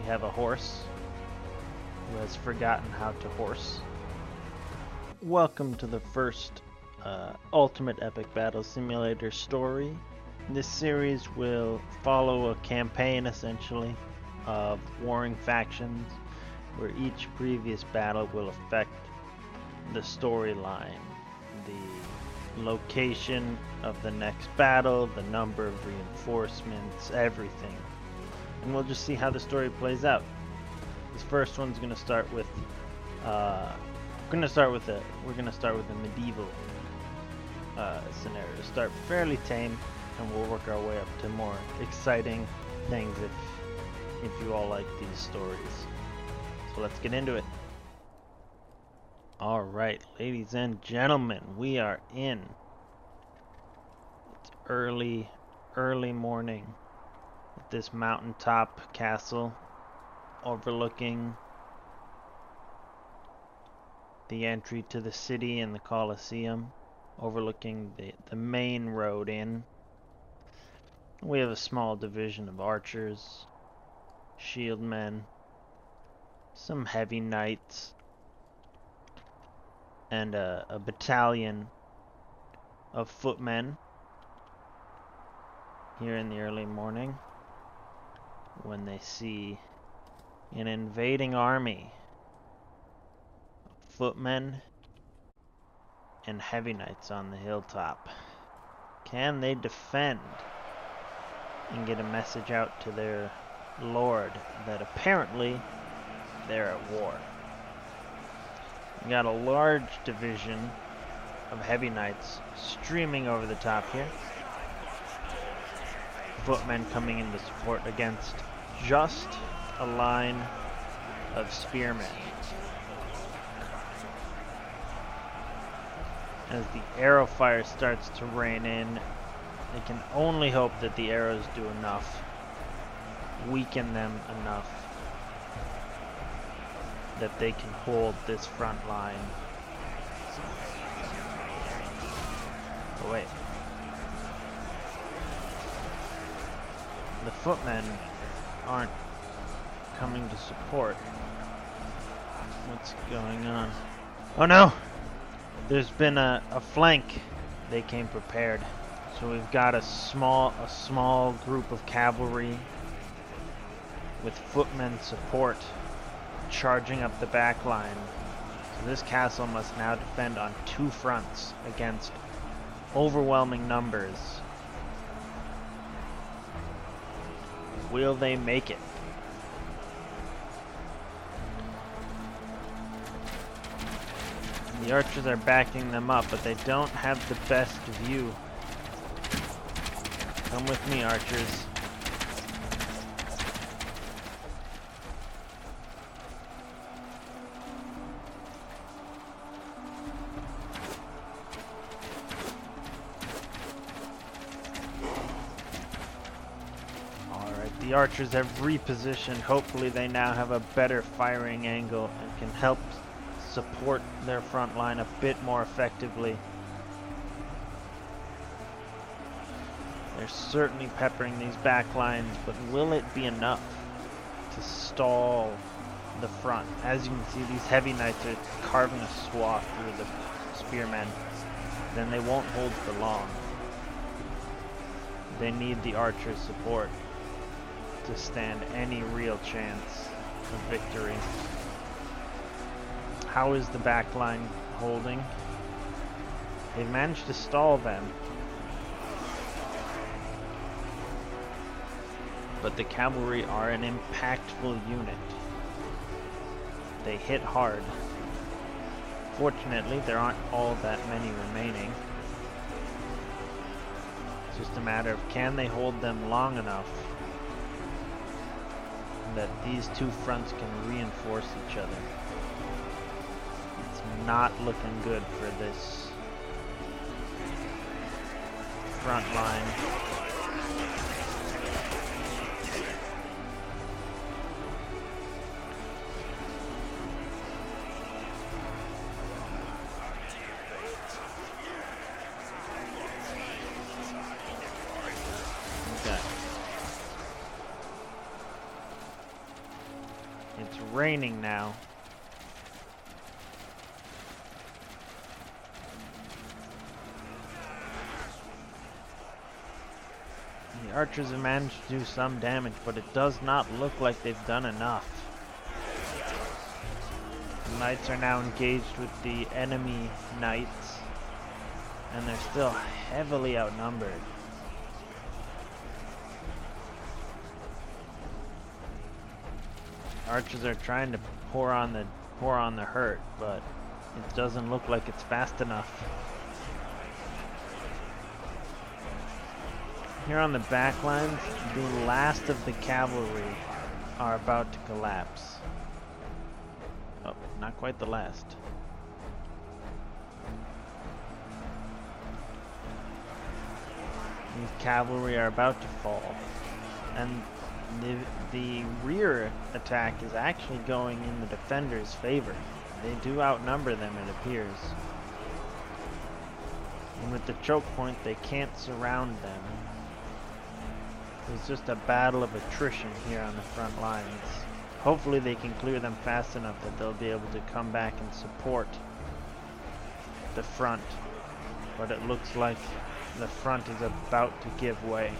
have a horse who has forgotten how to horse. Welcome to the first Ultimate Epic Battle Simulator story. This series will follow a campaign, essentially, of warring factions, where each previous battle will affect the storyline, the location of the next battle, the number of reinforcements, everything. And we'll just see how the story plays out. This first one's going to start with we're going to start with a medieval scenario. Start fairly tame, and we'll work our way up to more exciting things if you all like these stories. So let's get into it. All right, ladies and gentlemen, we are in. It's early morning at this mountaintop castle overlooking the entry to the city and the Colosseum, overlooking the main road in. We have a small division of archers, shield men, some heavy knights, and a battalion of footmen here in the early morning when they see an invading army of footmen and heavy knights on the hilltop. Can they defend and get a message out to their lord that apparently they're at war? We got a large division of heavy knights streaming over the top here. Footmen coming into support against just a line of spearmen. As the arrow fire starts to rain in, they can only hope that the arrows do enough, weaken them enough, that they can hold this front line. Oh wait. The footmen aren't coming to support. What's going on? Oh no! There's been a flank. They came prepared. So we've got a small group of cavalry with footmen support charging up the back line. So this castle must now defend on two fronts against overwhelming numbers. Will they make it? The archers are backing them up, but they don't have the best view. Come with me, archers. Alright, the archers have repositioned. Hopefully they now have a better firing angle and can help support their front line a bit more effectively. They're certainly peppering these back lines, but will it be enough to stall the front? As you can see, these heavy knights are carving a swath through the spearmen. Then they won't hold for long. They need the archers' support to stand any real chance of victory. How is the back line holding? They've managed to stall them. But the cavalry are an impactful unit. They hit hard. Fortunately, there aren't all that many remaining. It's just a matter of can they hold them long enough that these two fronts can reinforce each other. It's not looking good for this front line. It's raining now. The archers have managed to do some damage, but it does not look like they've done enough. The knights are now engaged with the enemy knights, and they're still heavily outnumbered. Archers are trying to pour on the hurt, but it doesn't look like it's fast enough. Here on the back lines, the last of the cavalry are about to collapse. Oh, not quite the last. These cavalry are about to fall, and the rear attack is actually going in the defenders' favor. They do outnumber them, it appears. And with the choke point, they can't surround them. It's just a battle of attrition here on the front lines. Hopefully they can clear them fast enough that they'll be able to come back and support the front. But it looks like the front is about to give way.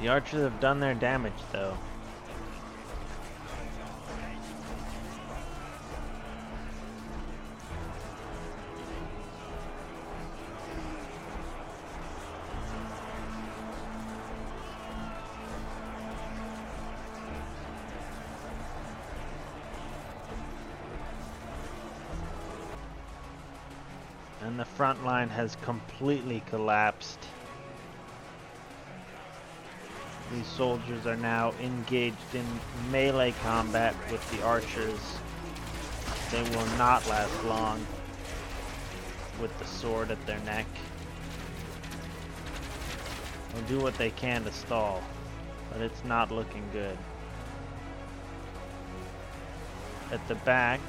The archers have done their damage though. And the front line has completely collapsed. These soldiers are now engaged in melee combat with the archers. They will not last long with the sword at their neck. They'll do what they can to stall, but it's not looking good. At the back,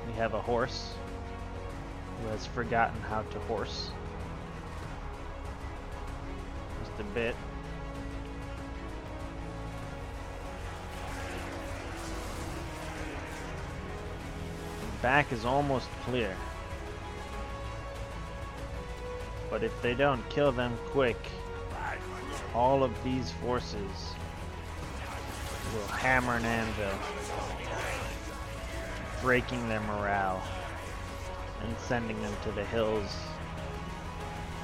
we have a horse who has forgotten how to horse. Just a bit. The back is almost clear. But if they don't kill them quick, all of these forces will hammer an anvil, breaking their morale and sending them to the hills,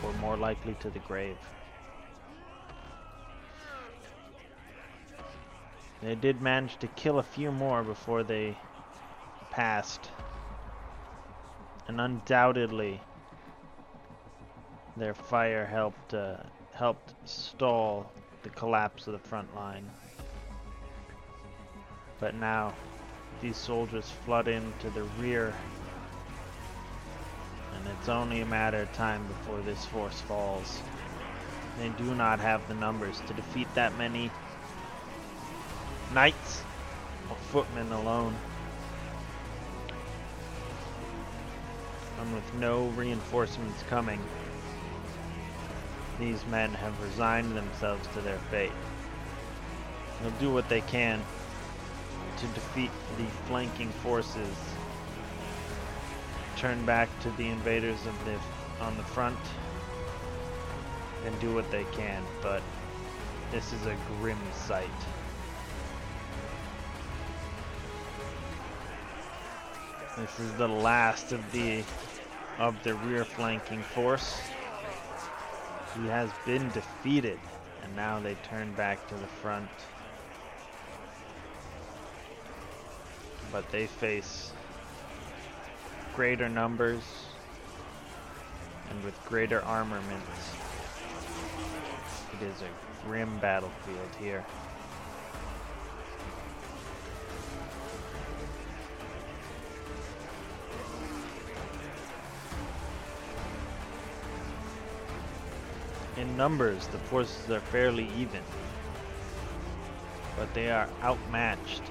or more likely to the grave. They did manage to kill a few more before they passed, and undoubtedly their fire helped stall the collapse of the front line. But now these soldiers flood into the rear, and it's only a matter of time before this force falls. They do not have the numbers to defeat that many knights or footmen alone. And with no reinforcements coming, these men have resigned themselves to their fate. They'll do what they can to defeat the flanking forces, turn back to the invaders on the front, and do what they can, but this is a grim sight. This is the last of the rear flanking force. He has been defeated, and now they turn back to the front. But they face greater numbers and with greater armaments. It is a grim battlefield here. In numbers, the forces are fairly even, but they are outmatched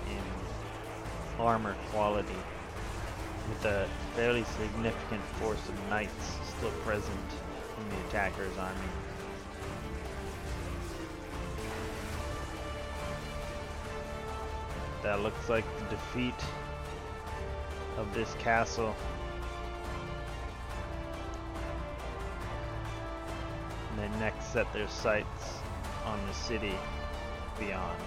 in armor quality. with a fairly significant force of knights still present in the attacker's army. That looks like the defeat of this castle. And they next set their sights on the city beyond.